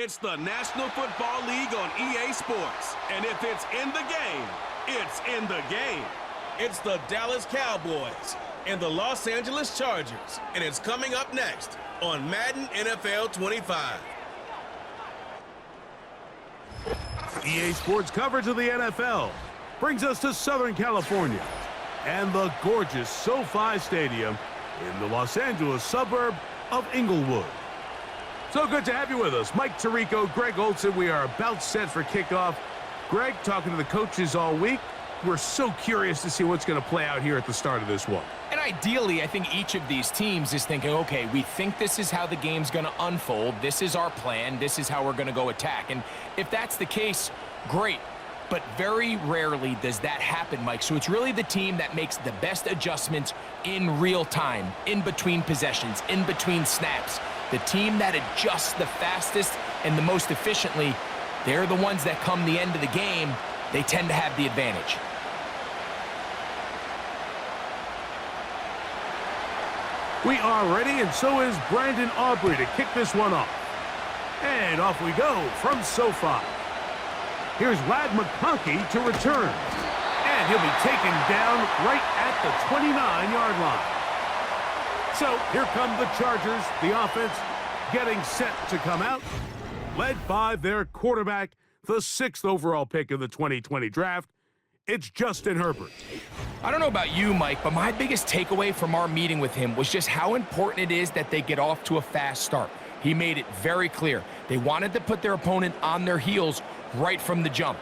It's the National Football League on EA Sports. And if it's in the game, it's in the game. It's the Dallas Cowboys and the Los Angeles Chargers. And it's coming up next on Madden NFL 25. EA Sports coverage of the NFL brings us to Southern California and the gorgeous SoFi Stadium in the Los Angeles suburb of Inglewood. So good to have you with us. Mike Tirico, Greg Olson. We are about set for kickoff. Greg, talking to the coaches all week. We're so curious to see what's going to play out here at the start of this one. And ideally, I think each of these teams is thinking, okay, we think this is how the game's going to unfold. This is our plan. This is how we're going to go attack. And if that's the case, great. But very rarely does that happen, Mike. So it's really the team that makes the best adjustments in real time, in between possessions, in between snaps. The team that adjusts the fastest and the most efficiently, they're the ones that come the end of the game. They tend to have the advantage. We are ready, and so is Brandon Aubrey to kick this one off. And off we go from SoFi. Here's Ladd McConkey to return. And he'll be taken down right at the 29-yard line. So here come the Chargers, the offense getting set to come out, led by their quarterback, the 6th overall pick of the 2020 draft. It's Justin Herbert. I don't know about you, Mike, but my biggest takeaway from our meeting with him was just how important it is that they get off to a fast start. He made it very clear. They wanted to put their opponent on their heels right from the jump.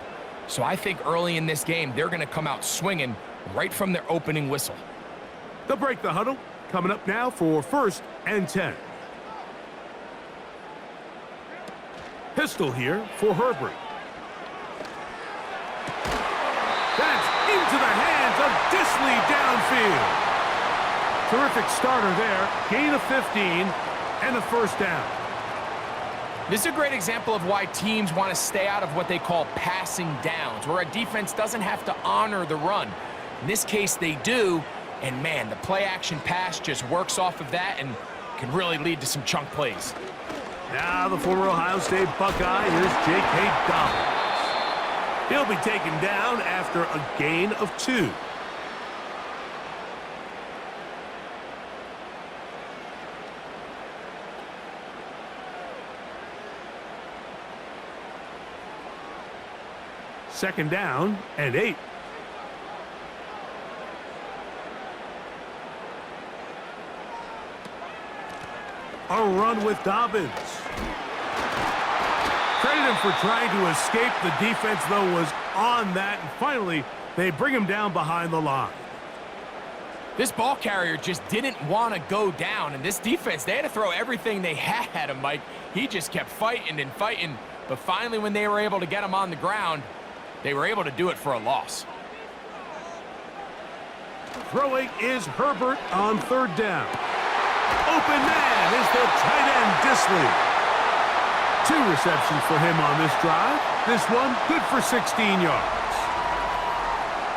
So I think early in this game, they're going to come out swinging right from their opening whistle. They'll break the huddle. Coming up now for 1st and 10. Pistol here for Herbert. That's into the hands of Disley downfield. Terrific starter there. Gain of 15 and a 1st down. This is a great example of why teams want to stay out of what they call passing downs, where a defense doesn't have to honor the run. In this case, they do. And, man, the play-action pass just works off of that and can really lead to some chunk plays. Now the former Ohio State Buckeye, here's J.K. Dobbins. He'll be taken down after a gain of 2. Second down and 8. A run with Dobbins. Credit him for trying to escape. The defense, though, was on that. And finally, they bring him down behind the line. This ball carrier just didn't want to go down. And this defense, they had to throw everything they had at him, Mike. He just kept fighting and fighting. But finally, when they were able to get him on the ground, they were able to do it for a loss. Throwing is Herbert on 3rd down. Open man is the tight end, Disley. 2 receptions for him on this drive. This one good for 16 yards.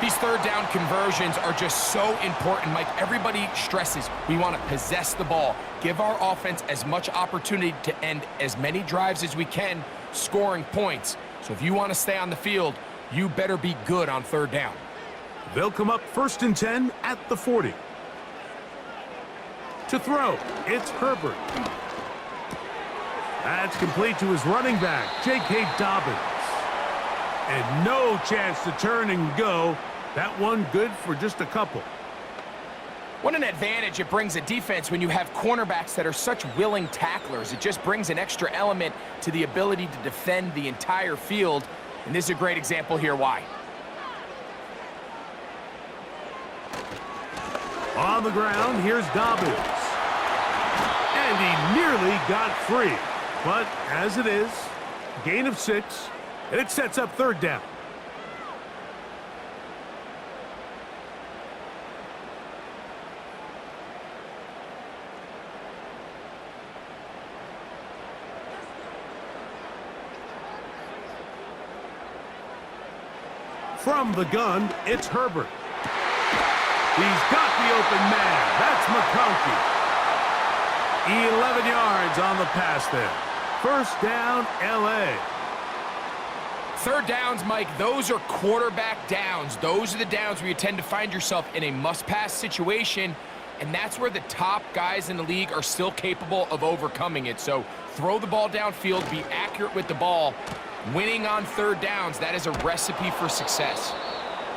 These 3rd down conversions are just so important, Mike. Everybody stresses we want to possess the ball, give our offense as much opportunity to end as many drives as we can, scoring points. So if you want to stay on the field, you better be good on 3rd down. They'll come up 1st and 10 at the 40. To throw, it's Herbert. That's complete to his running back, J.K. Dobbins. And no chance to turn and go. That one good for just a couple. What an advantage it brings a defense when you have cornerbacks that are such willing tacklers. It just brings an extra element to the ability to defend the entire field. And this is a great example here why. On the ground, here's Dobbins. And he nearly got free. But as it is, gain of 6, and it sets up 3rd down. From the gun, it's Herbert. He's got the open man. That's McConkey. 11 yards on the pass there. First down, L.A. Third downs, Mike, those are quarterback downs. Those are the downs where you tend to find yourself in a must-pass situation, and that's where the top guys in the league are still capable of overcoming it. So throw the ball downfield, be accurate with the ball. Winning on third downs, that is a recipe for success.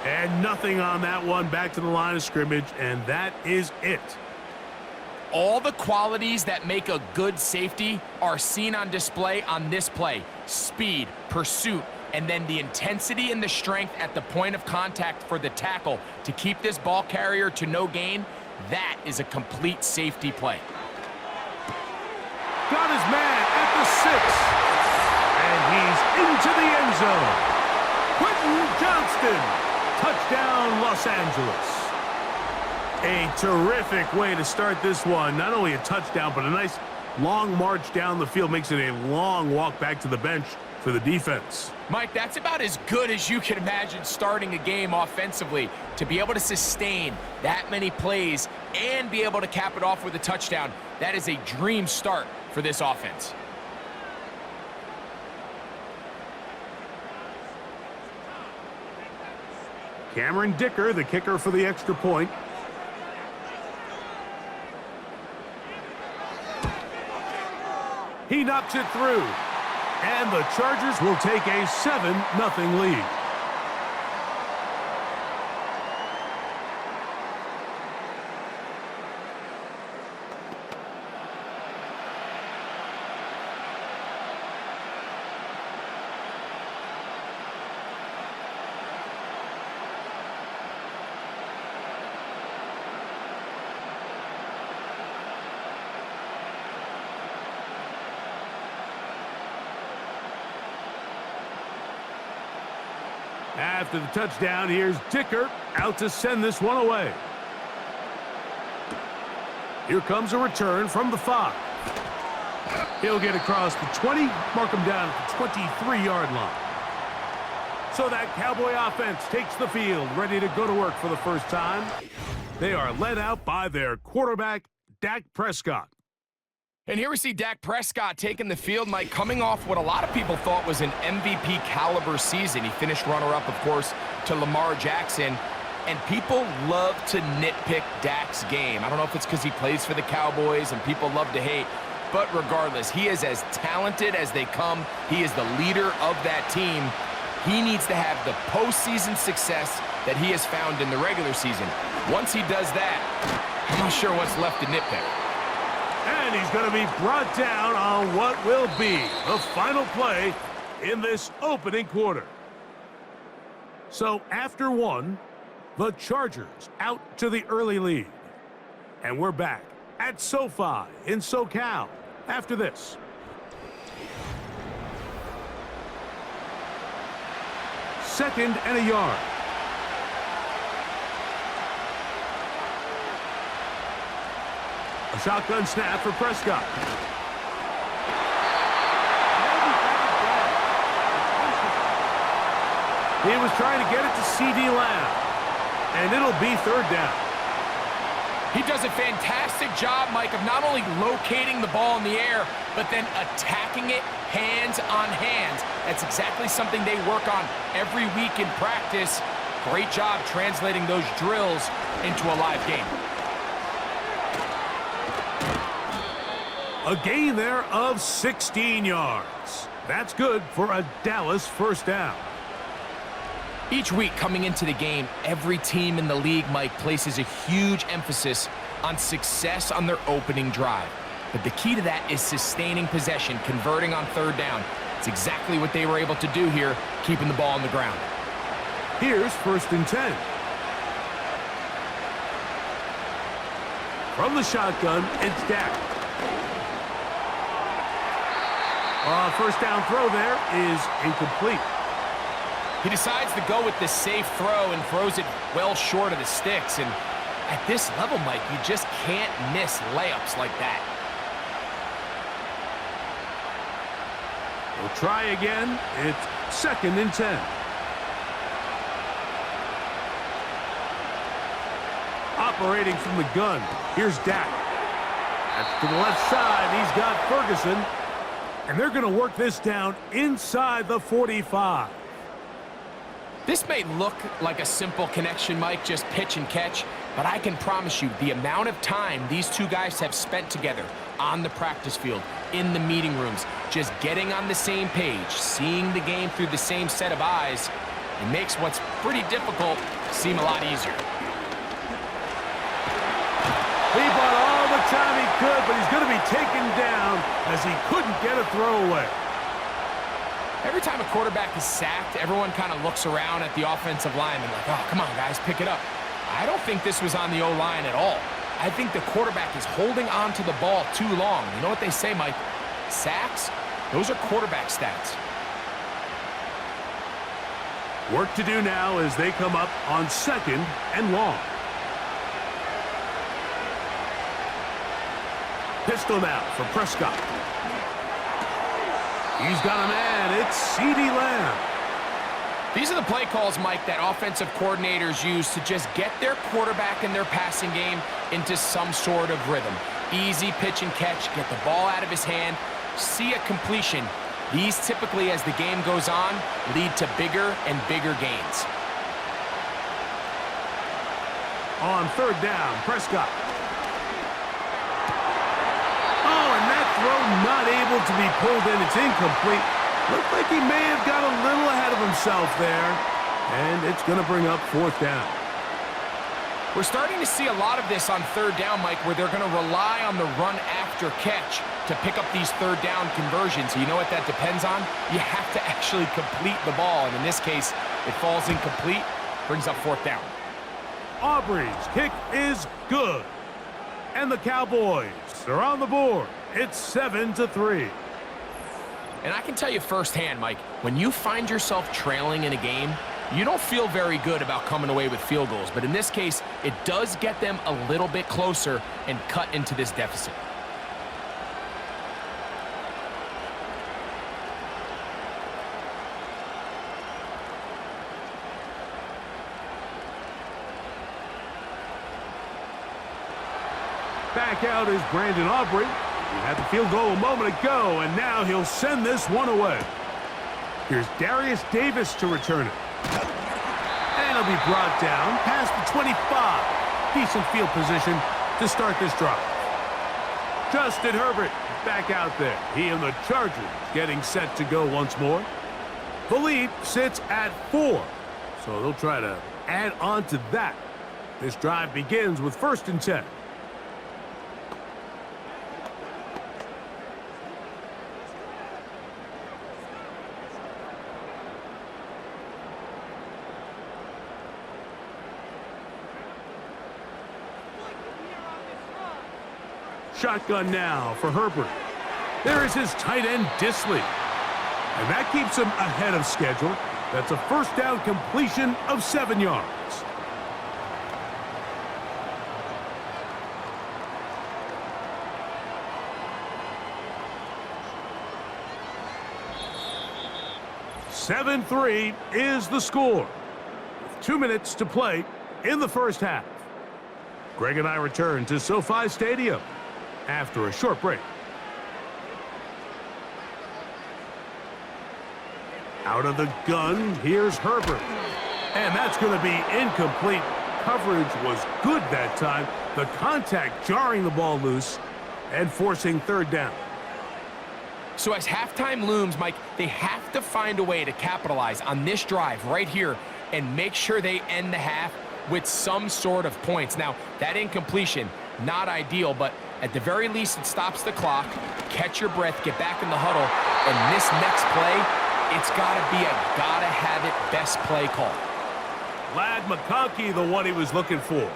And nothing on that one, back to the line of scrimmage, and that is it. All the qualities that make a good safety are seen on display on this play. Speed, pursuit, and then the intensity and the strength at the point of contact for the tackle to keep this ball carrier to no gain. That is a complete safety play. Got his man at the 6. And he's into the end zone. Quentin Johnston. Touchdown, Los Angeles. A terrific way to start this one. Not only a touchdown, but a nice long march down the field. Makes it a long walk back to the bench for the defense. Mike, that's about as good as you can imagine starting a game offensively. To be able to sustain that many plays and be able to cap it off with a touchdown, that is a dream start for this offense. Cameron Dicker, the kicker for the extra point. He knocks it through. And the Chargers will take a 7-0 lead. After the touchdown, here's Dicker out to send this one away. Here comes a return from the 5. He'll get across the 20, mark him down at the 23-yard line. So that Cowboy offense takes the field, ready to go to work for the first time. They are led out by their quarterback, Dak Prescott. And here we see Dak Prescott taking the field, Mike, coming off what a lot of people thought was an MVP caliber season. He finished runner-up, of course, to Lamar Jackson. And people love to nitpick Dak's game. I don't know if it's because he plays for the Cowboys and people love to hate. But regardless, he is as talented as they come. He is the leader of that team. He needs to have the postseason success that he has found in the regular season. Once he does that, I'm not sure what's left to nitpick. And he's going to be brought down on what will be the final play in this opening quarter. So after one, the Chargers out to the early lead. And we're back at SoFi in SoCal after this. Second and a yard. A shotgun snap for Prescott. He was trying to get it to C.D. Lamb, and it'll be third down. He does a fantastic job, Mike, of not only locating the ball in the air, but then attacking it hands on hands. That's exactly something they work on every week in practice. Great job translating those drills into a live game. A gain there of 16 yards. That's good for a Dallas first down. Each week coming into the game, every team in the league, Mike, places a huge emphasis on success on their opening drive. But the key to that is sustaining possession, converting on third down. It's exactly what they were able to do here, keeping the ball on the ground. Here's first and 10. From the shotgun, it's Dak. First down throw there is incomplete. He decides to go with the safe throw and throws it well short of the sticks. And at this level, Mike, you just can't miss layups like that. We'll try again. It's second and 10. Operating from the gun, here's Dak. That's to the left side. He's got Ferguson. And they're going to work this down inside the 45. This may look like a simple connection, Mike, just pitch and catch, but I can promise you the amount of time these two guys have spent together on the practice field, in the meeting rooms, just getting on the same page, seeing the game through the same set of eyes, it makes what's pretty difficult seem a lot easier. He bought all the time he could, but he's going to be taken down as he couldn't get a throwaway. Every time a quarterback is sacked, everyone kind of looks around at the offensive line and like, oh, come on, guys, pick it up. I don't think this was on the O-line at all. I think the quarterback is holding on to the ball too long. You know what they say, Mike? Sacks, those are quarterback stats. Work to do now as they come up on 2nd and long. Pistol now for Prescott. He's got a man. It's CeeDee Lamb. These are the play calls, Mike, that offensive coordinators use to just get their quarterback and their passing game into some sort of rhythm. Easy pitch and catch, get the ball out of his hand, see a completion. These typically, as the game goes on, lead to bigger and bigger gains. On 3rd down, Prescott. Throw not able to be pulled in. It's incomplete. Looked like he may have got a little ahead of himself there. And it's going to bring up 4th down. We're starting to see a lot of this on 3rd down, Mike, where they're going to rely on the run after catch to pick up these 3rd down conversions. You know what that depends on? You have to actually complete the ball. And in this case, it falls incomplete, brings up 4th down. Aubrey's kick is good. And the Cowboys are on the board. It's 7-3. And I can tell you firsthand, Mike, when you find yourself trailing in a game, you don't feel very good about coming away with field goals. But in this case, it does get them a little bit closer and cut into this deficit. Back out is Brandon Aubrey. He had the field goal a moment ago, and now he'll send this one away. Here's Darius Davis to return it. And he'll be brought down past the 25. Decent field position to start this drive. Justin Herbert back out there. He and the Chargers getting set to go once more. The lead sits at 4, so they'll try to add on to that. This drive begins with 1st and 10. Shotgun now for Herbert. There is his tight end, Disley. And that keeps him ahead of schedule. That's a 1st down completion of 7 yards. (7-3) is the score. With 2 minutes to play in the 1st half. Greg and I return to SoFi Stadium after a short break. Out of the gun, here's Herbert. And that's going to be incomplete. Coverage was good that time. The contact jarring the ball loose and forcing 3rd down. So as halftime looms, Mike, they have to find a way to capitalize on this drive right here and make sure they end the half with some sort of points. Now, that incompletion, not ideal, but at the very least, it stops the clock. Catch your breath, get back in the huddle, and this next play, it's got to be a gotta-have-it best play call. Ladd McConkey, the one he was looking for.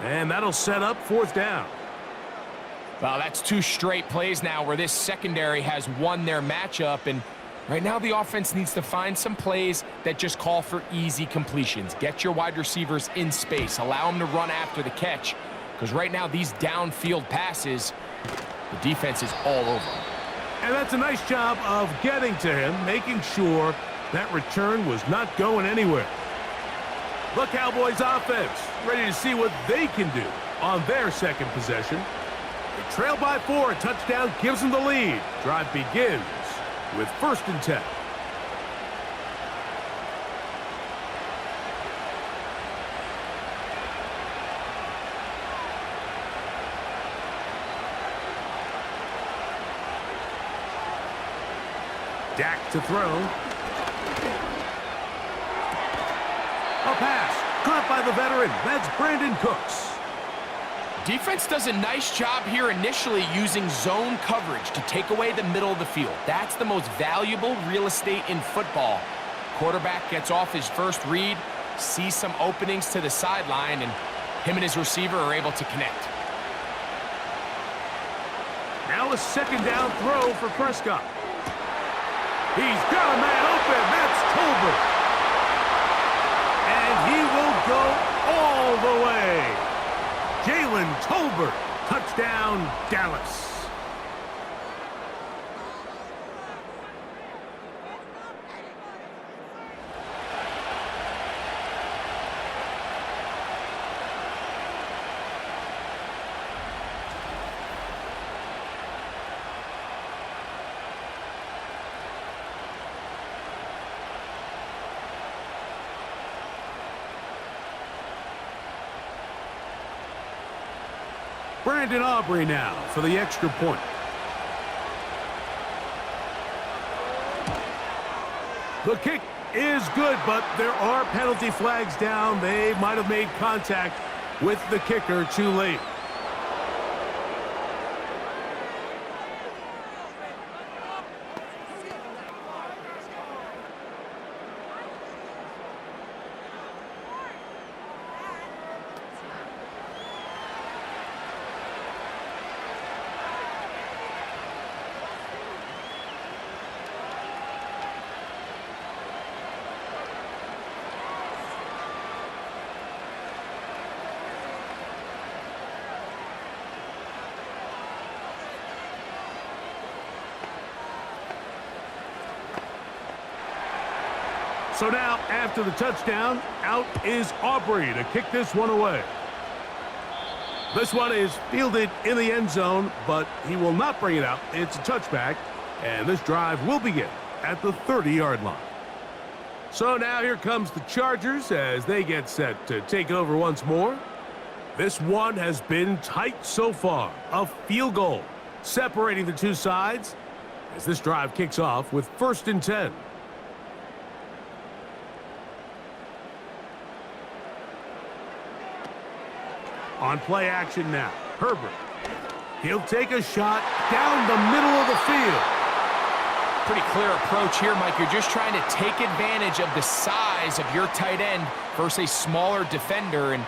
And that'll set up 4th down. Well, that's 2 straight plays now where this secondary has won their matchup, and right now the offense needs to find some plays that just call for easy completions. Get your wide receivers in space. Allow them to run after the catch, because right now these downfield passes, the defense is all over. And that's a nice job of getting to him, making sure that return was not going anywhere. The Cowboys offense ready to see what they can do on their 2nd possession. They trail by 4. A touchdown gives them the lead. Drive begins with 1st and 10. Dak to throw. A pass caught by the veteran. That's Brandon Cooks. Defense does a nice job here initially using zone coverage to take away the middle of the field. That's the most valuable real estate in football. Quarterback gets off his first read, sees some openings to the sideline, and him and his receiver are able to connect. Now a 2nd down throw for Prescott. He's got a man open. That's Tolbert. And he will go all the way. Jalen Tolbert. Touchdown, Dallas. Brandon Aubrey now for the extra point. The kick is good, but there are penalty flags down. They might have made contact with the kicker too late. So now, after the touchdown, out is Aubrey to kick this one away. This one is fielded in the end zone, but he will not bring it out. It's a touchback, and this drive will begin at the 30-yard line. So now here comes the Chargers as they get set to take over once more. This one has been tight so far. A field goal separating the two sides as this drive kicks off with 1st and 10. On play action now, Herbert. He'll take a shot down the middle of the field. Pretty clear approach here, Mike. You're just trying to take advantage of the size of your tight end versus a smaller defender, and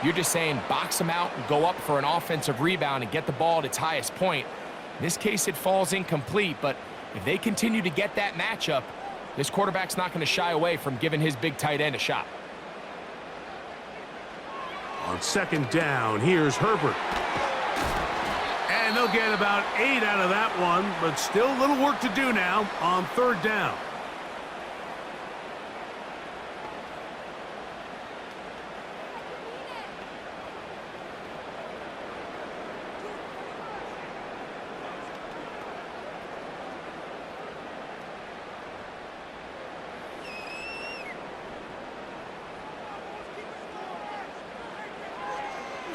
you're just saying box him out and go up for an offensive rebound and get the ball at its highest point. In this case, it falls incomplete, but if they continue to get that matchup, this quarterback's not going to shy away from giving his big tight end a shot. On 2nd down, here's Herbert. And they'll get about 8 out of that one, but still a little work to do now on 3rd down.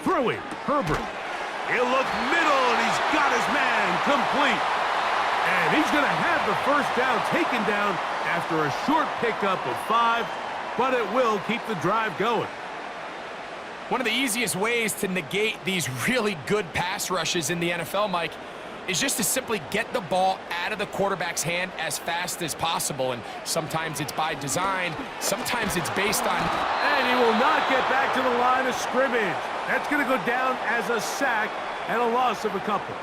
Throwing, Herbert. He'll look middle, and he's got his man complete. And he's going to have the 1st down taken down after a short pickup of 5, but it will keep the drive going. One of the easiest ways to negate these really good pass rushes in the NFL, Mike, is just to simply get the ball out of the quarterback's hand as fast as possible. And sometimes it's by design, sometimes it's based on... And he will not get back to the line of scrimmage. That's going to go down as a sack and a loss of a couple.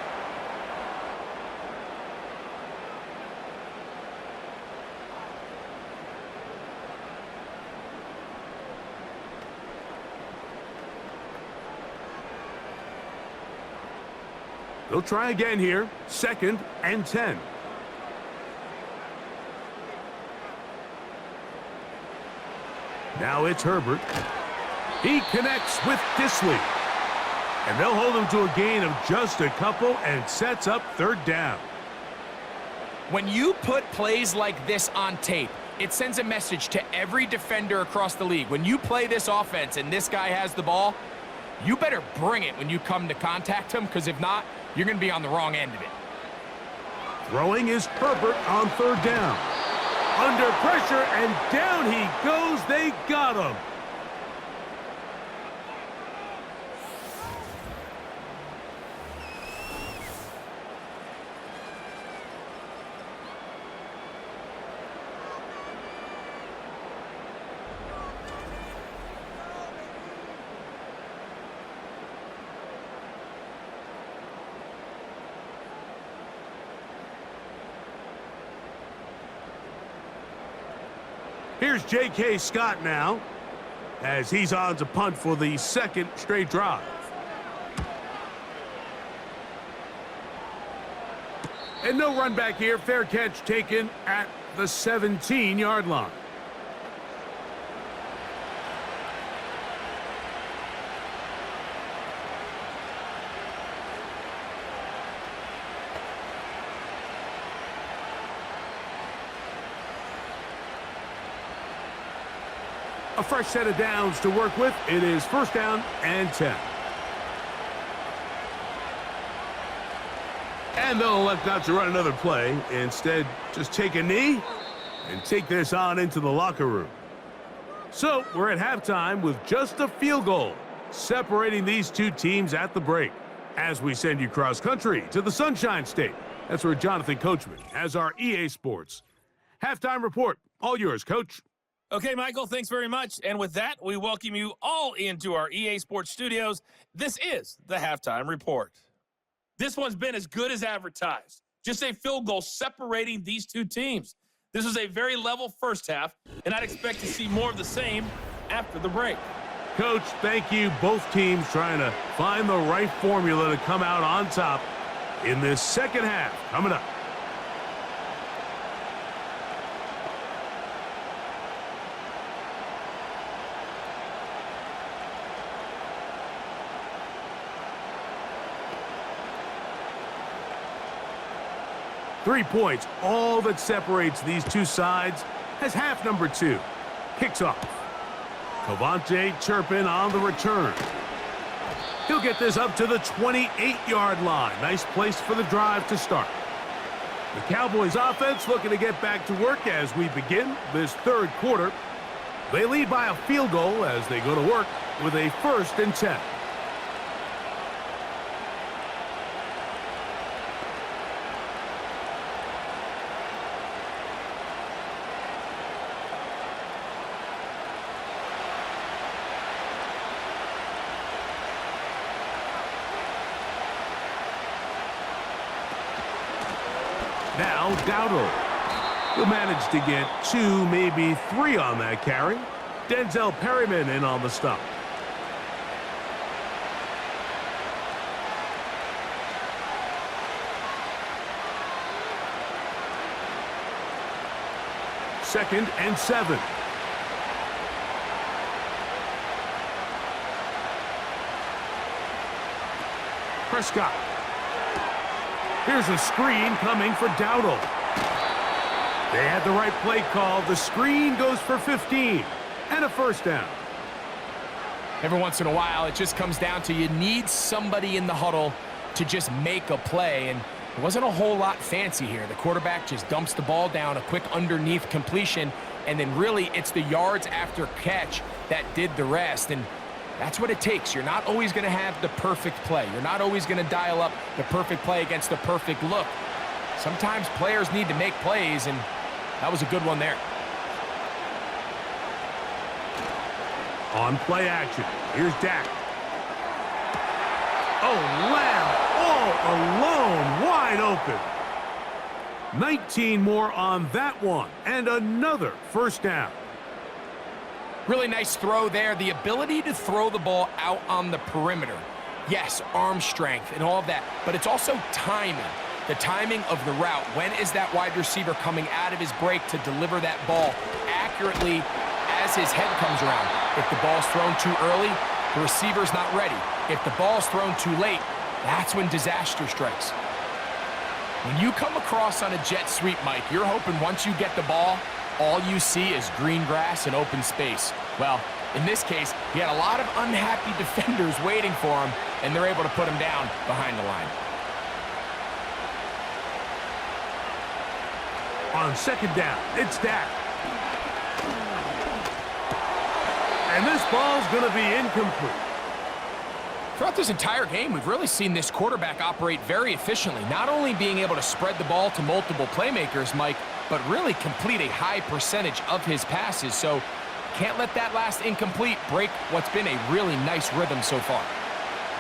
They'll try again here. 2nd and 10. Now it's Herbert. He connects with Disley. And they'll hold them to a gain of just a couple and sets up third down. When you put plays like this on tape, it sends a message to every defender across the league. When you play this offense and this guy has the ball, you better bring it when you come to contact him, because if not, you're going to be on the wrong end of it. Throwing is Herbert on third down. Under pressure, and down he goes. They got him. Here's J.K. Scott now, as he's on to punt for the second straight drive. And no run back here. Fair catch taken at the 17-yard line. A fresh set of downs to work with. It is first down and 10. And they'll elect not to run another play. Instead, just take a knee and take this on into the locker room. So we're at halftime with just a field goal separating these two teams at the break, as we send you cross country to the Sunshine State. That's where Jonathan Coachman has our EA Sports halftime report. All yours, Coach. Okay, Michael, thanks very much. And with that, we welcome you all into our EA Sports studios. This is the Halftime Report. This one's been as good as advertised. Just a field goal separating these two teams. This was a very level first half, and I'd expect to see more of the same after the break. Coach, thank you. Both teams trying to find the right formula to come out on top in this second half. Coming up. Three points, all that separates these two sides, as half number two kicks off. Cavante Turpin on the return. He'll get this up to the 28-yard line. Nice place for the drive to start. The Cowboys offense looking to get back to work as we begin this third quarter. They lead by a field goal as they go to work with a 1st and 10. Now Dowdle will manage to get 2, maybe 3 on that carry. Denzel Perryman in on the stop. Second and 7. Prescott. Here's a screen coming for Dowdle. They had the right play call. The screen goes for 15 and a first down. Every once in a while, it just comes down to you need somebody in the huddle to just make a play, and it wasn't a whole lot fancy here. The quarterback just dumps the ball down, a quick underneath completion, and then really it's the yards after catch that did the rest. And that's what it takes. You're not always going to have the perfect play. You're not always going to dial up the perfect play against the perfect look. Sometimes players need to make plays, and that was a good one there. On play action, here's Dak. Oh, Lamb all alone, wide open. 19 more on that one, and another first down. Really nice throw there. The ability to throw the ball out on the perimeter. Yes, arm strength and all of that, but it's also timing. The timing of the route. When is that wide receiver coming out of his break to deliver that ball accurately as his head comes around? If the ball's thrown too early, The receiver's not ready. If the ball's thrown too late, that's when disaster strikes. When you come across on a jet sweep, Mike, you're hoping once you get the ball, all you see is green grass and open space. Well, in this case, he had a lot of unhappy defenders waiting for him, and they're able to put him down behind the line. On second down, it's Dak. And this ball's going to be incomplete. Throughout this entire game, we've really seen this quarterback operate very efficiently, not only being able to spread the ball to multiple playmakers, Mike, but really complete a high percentage of his passes. So can't let that last incomplete break what's been a really nice rhythm so far.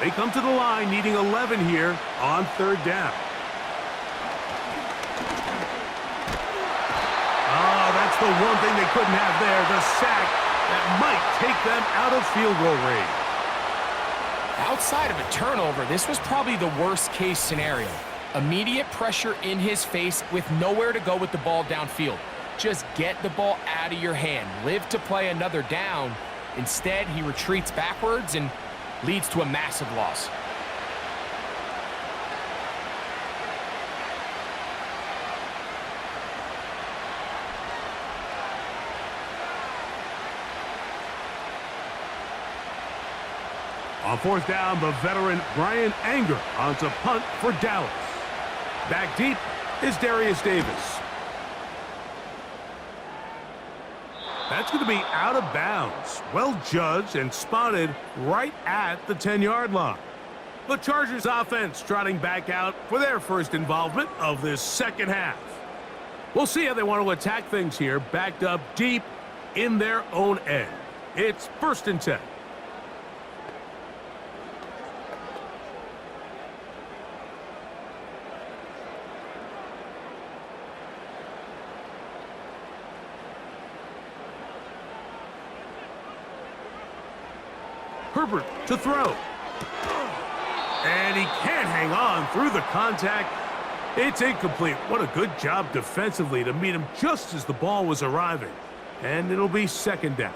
They come to the line needing 11 here on third down. Oh, that's the one thing they couldn't have there, the sack that might take them out of field goal range. Outside of a turnover, this was probably the worst-case scenario. Immediate pressure in his face with nowhere to go with the ball downfield. Just get the ball out of your hand. Live to play another down. Instead, he retreats backwards and leads to a massive loss. On fourth down, the veteran Brian Anger on to punt for Dallas. Back deep is Darius Davis. That's going to be out of bounds. Well judged and spotted right at the 10-yard line. The Chargers offense trotting back out for their first involvement of this second half. We'll see how they want to attack things here, backed up deep in their own end. It's 1st and 10. Herbert to throw. And he can't hang on through the contact. It's incomplete. What a good job defensively to meet him just as the ball was arriving. And it'll be 2nd down.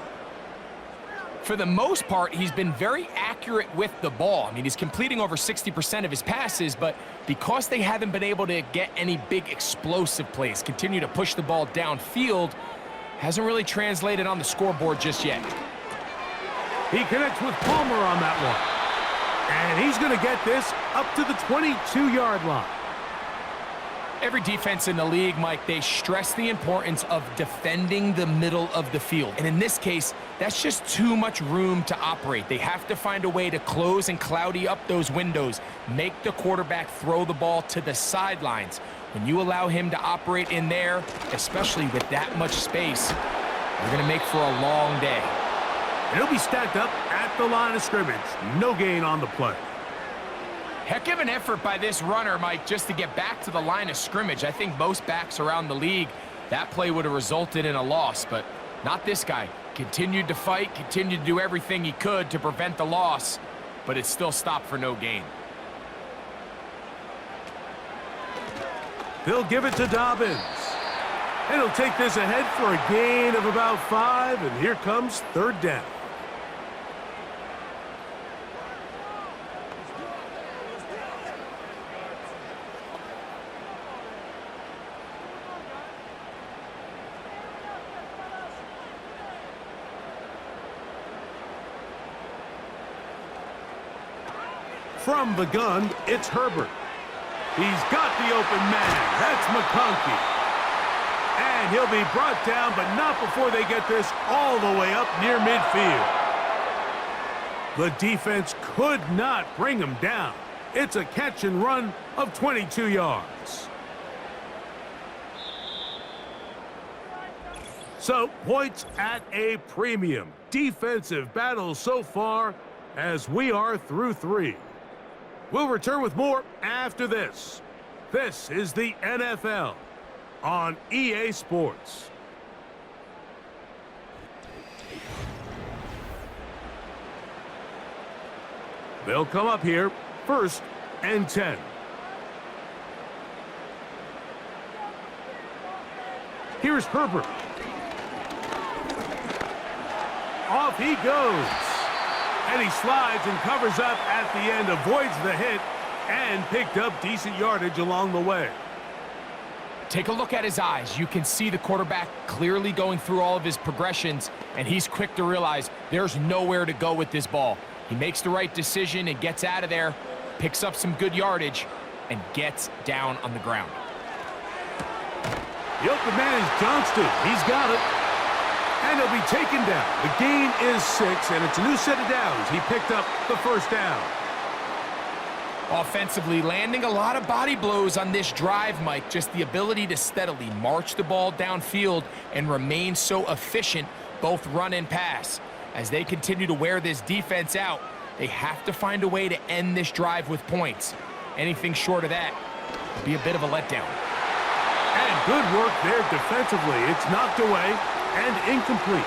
For the most part, he's been very accurate with the ball. I mean, he's completing over 60% of his passes, but because they haven't been able to get any big explosive plays, continue to push the ball downfield, hasn't really translated on the scoreboard just yet. He connects with Palmer on that one. And he's going to get this up to the 22-yard line. Every defense in the league, Mike, they stress the importance of defending the middle of the field. And in this case, that's just too much room to operate. They have to find a way to close and cloudy up those windows, make the quarterback throw the ball to the sidelines. When you allow him to operate in there, especially with that much space, you're going to make for a long day. He'll be stacked up at the line of scrimmage. No gain on the play. Heck of an effort by this runner, Mike, just to get back to the line of scrimmage. I think most backs around the league, that play would have resulted in a loss, but not this guy. Continued to fight, continued to do everything he could to prevent the loss, but it still stopped for no gain. They'll give it to Dobbins. And he'll take this ahead for a gain of about 5, and here comes 3rd down. From the gun, it's Herbert. He's got the open man. That's McConkey. And he'll be brought down, but not before they get this all the way up near midfield. The defense could not bring him down. It's a catch and run of 22 yards. So, points at a premium. Defensive battle so far as we are through 3. We'll return with more after this. This is the NFL on EA Sports. They'll come up here, 1st and 10. Here's Herbert. Off he goes. And he slides and covers up at the end, avoids the hit, and picked up decent yardage along the way. Take a look at his eyes. You can see the quarterback clearly going through all of his progressions, and he's quick to realize there's nowhere to go with this ball. He makes the right decision and gets out of there, picks up some good yardage, and gets down on the ground. The open man is Johnston. He's got it. And he'll be taken down. The gain is 6, and it's a new set of downs. He picked up the first down. Offensively, landing a lot of body blows on this drive, Mike. Just the ability to steadily march the ball downfield and remain so efficient, both run and pass. As they continue to wear this defense out, they have to find a way to end this drive with points. Anything short of that would be a bit of a letdown. And good work there defensively. It's knocked away and incomplete.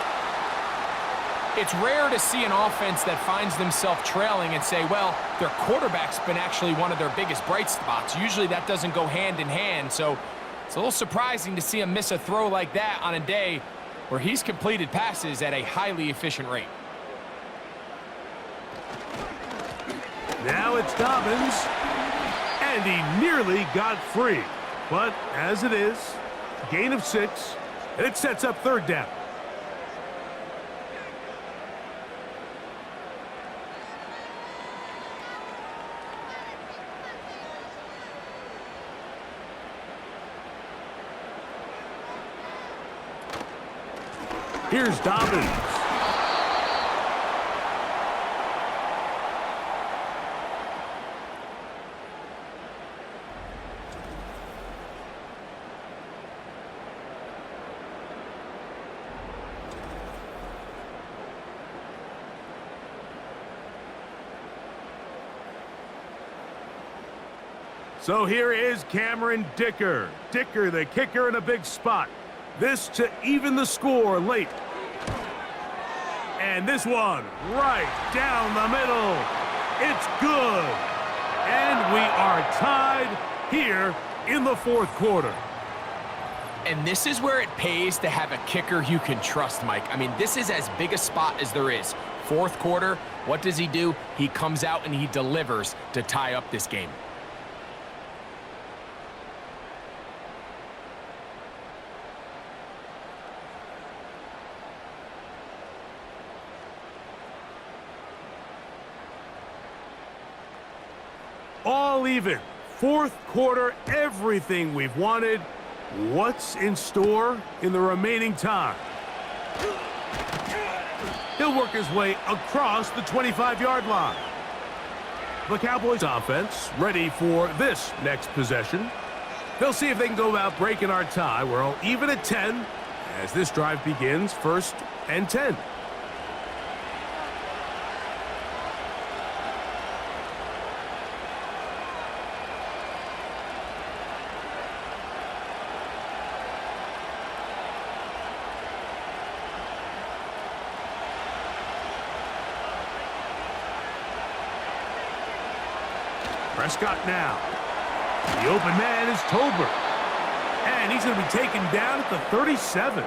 It's rare to see an offense that finds themselves trailing and say, well, their quarterback's been actually one of their biggest bright spots. Usually that doesn't go hand in hand, so it's a little surprising to see him miss a throw like that on a day where he's completed passes at a highly efficient rate. Now it's Dobbins, and he nearly got free. But as it is, gain of 6, and it sets up third down. Here's Dobbins. So here is Cameron Dicker. Dicker, the kicker, in a big spot. This to even the score late. And this one right down the middle. It's good. And we are tied here in the fourth quarter. And this is where it pays to have a kicker you can trust, Mike. I mean, this is as big a spot as there is. Fourth quarter, what does he do? He comes out and he delivers to tie up this game. All even. Fourth quarter, everything we've wanted. What's in store in the remaining time? He'll work his way across the 25-yard line. The Cowboys offense ready for this next possession. They'll see if they can go about breaking our tie. We're all even at 10 as this drive begins, 1st and 10. Prescott now. The open man is Tolbert. And he's going to be taken down at the 37.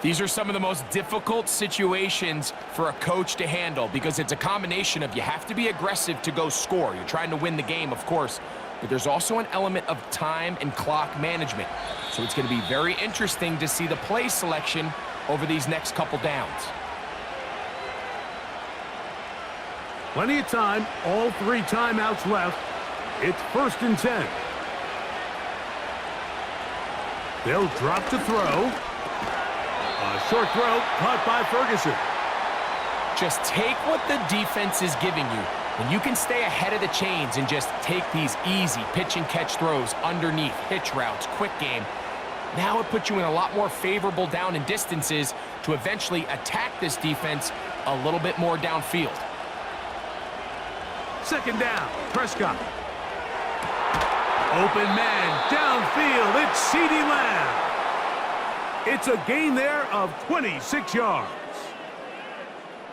These are some of the most difficult situations for a coach to handle because it's a combination of you have to be aggressive to go score. You're trying to win the game, of course, but there's also an element of time and clock management. So it's going to be very interesting to see the play selection over these next couple downs. Plenty of time, all 3 timeouts left. It's 1st and 10. They'll drop to throw. A short throw caught by Ferguson. Just take what the defense is giving you. When you can stay ahead of the chains and just take these easy pitch and catch throws underneath, hitch routes, quick game, now it puts you in a lot more favorable down and distances to eventually attack this defense a little bit more downfield. 2nd down, Prescott. Open man, downfield, it's CeeDee Lamb. It's a gain there of 26 yards.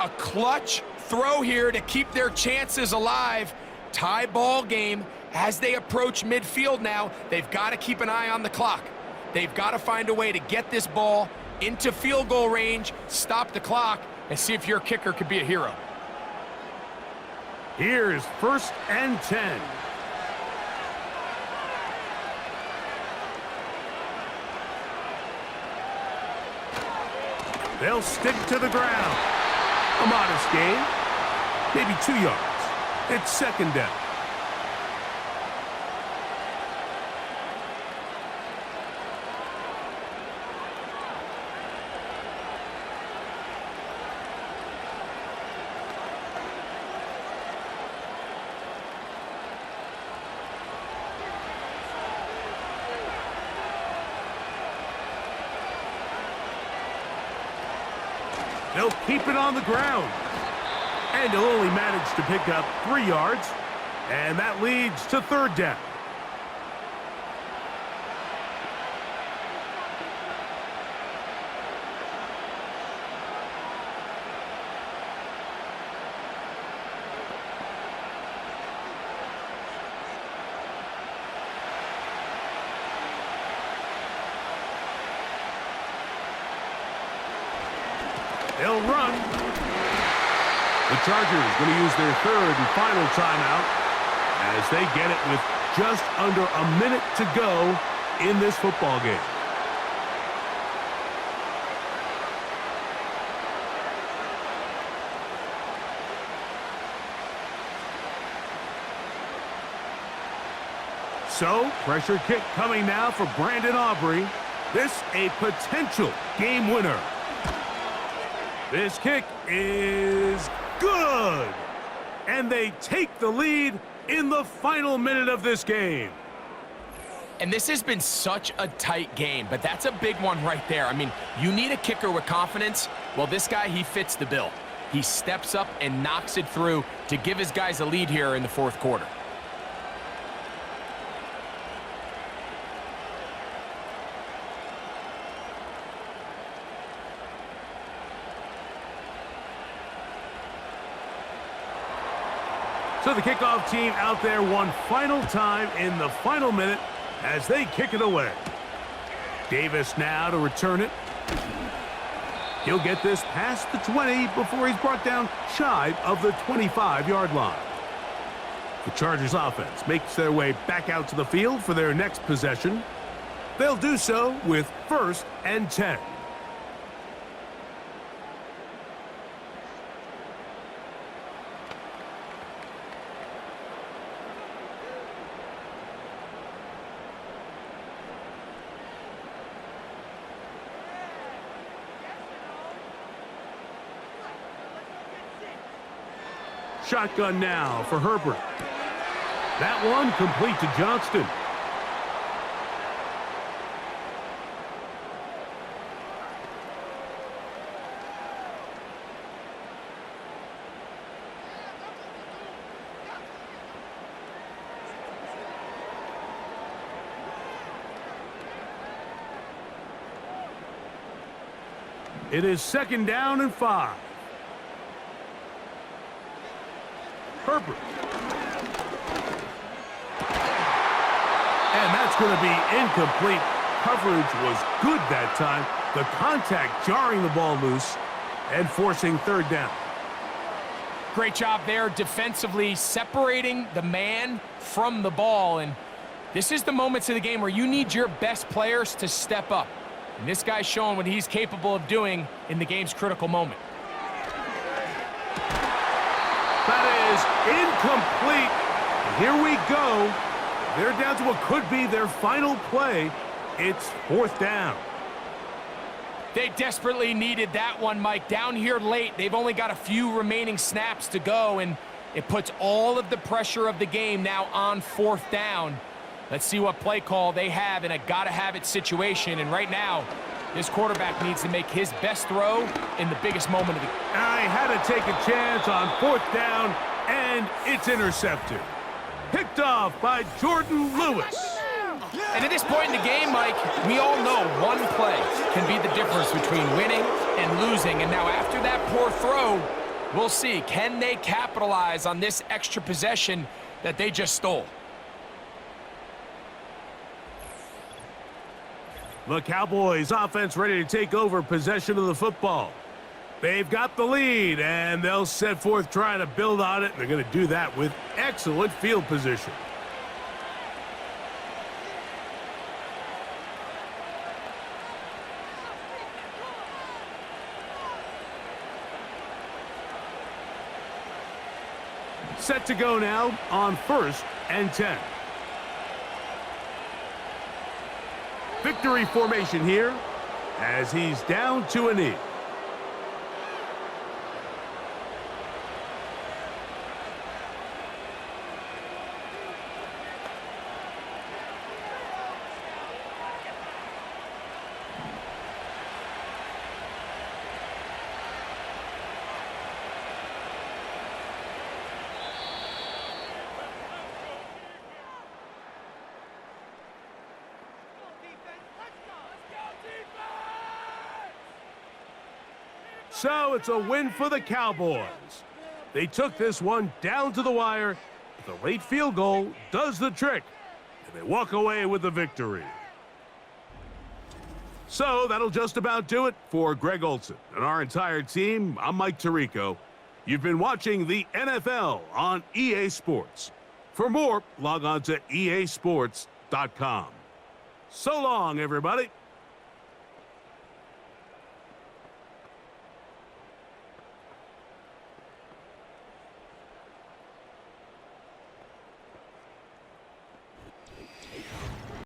A clutch throw here to keep their chances alive. Tie ball game as they approach midfield now. They've got to keep an eye on the clock. They've got to find a way to get this ball into field goal range, stop the clock, and see if your kicker could be a hero. Here's 1st and 10. They'll stick to the ground. A modest gain, maybe 2 yards. It's 2nd down. They'll keep it on the ground. And he'll only manage to pick up 3 yards. And that leads to 3rd down. They'll run. The Chargers going to use their 3rd and final timeout as they get it with just under a minute to go in this football game. So, pressure kick coming now for Brandon Aubrey. This a potential game winner. This kick is good. And they take the lead in the final minute of this game. And this has been such a tight game, but that's a big one right there. I mean, you need a kicker with confidence. Well, this guy, he fits the bill. He steps up and knocks it through to give his guys a lead here in the 4th quarter. So the kickoff team out there one final time in the final minute as they kick it away. Davis now to return it. He'll get this past the 20 before he's brought down shy of the 25-yard line. The Chargers offense makes their way back out to the field for their next possession. They'll do so with 1st and 10. Shotgun now for Herbert. That one complete to Johnston. It is 2nd down and 5. Herbert. And that's going to be incomplete. Coverage was good that time. The contact jarring the ball loose and forcing 3rd down. Great job there defensively, separating the man from the ball. And this is the moments of the game where you need your best players to step up. And this guy's showing what he's capable of doing in the game's critical moment. That is incomplete. Here we go. They're down to what could be their final play. It's 4th down. They desperately needed that one, Mike. Down here late, they've only got a few remaining snaps to go, and it puts all of the pressure of the game now on 4th down. Let's see what play call they have in a gotta-have-it situation. And right now, this quarterback needs to make his best throw in the biggest moment of the game. I had to take a chance on 4th down, and it's intercepted. Picked off by Jordan Lewis. And at this point in the game, Mike, we all know one play can be the difference between winning and losing. And now after that poor throw, we'll see, can they capitalize on this extra possession that they just stole? The Cowboys offense ready to take over possession of the football. They've got the lead, and they'll set forth trying to build on it. They're going to do that with excellent field position. Set to go now on 1st and 10. Victory formation here as he's down to a knee. So it's a win for the Cowboys. They took this one down to the wire. The late field goal does the trick, and they walk away with the victory. So that'll just about do it for Greg Olson and our entire team. I'm Mike Tirico. You've been watching the NFL on EA Sports. For more, log on to easports.com. So long, everybody.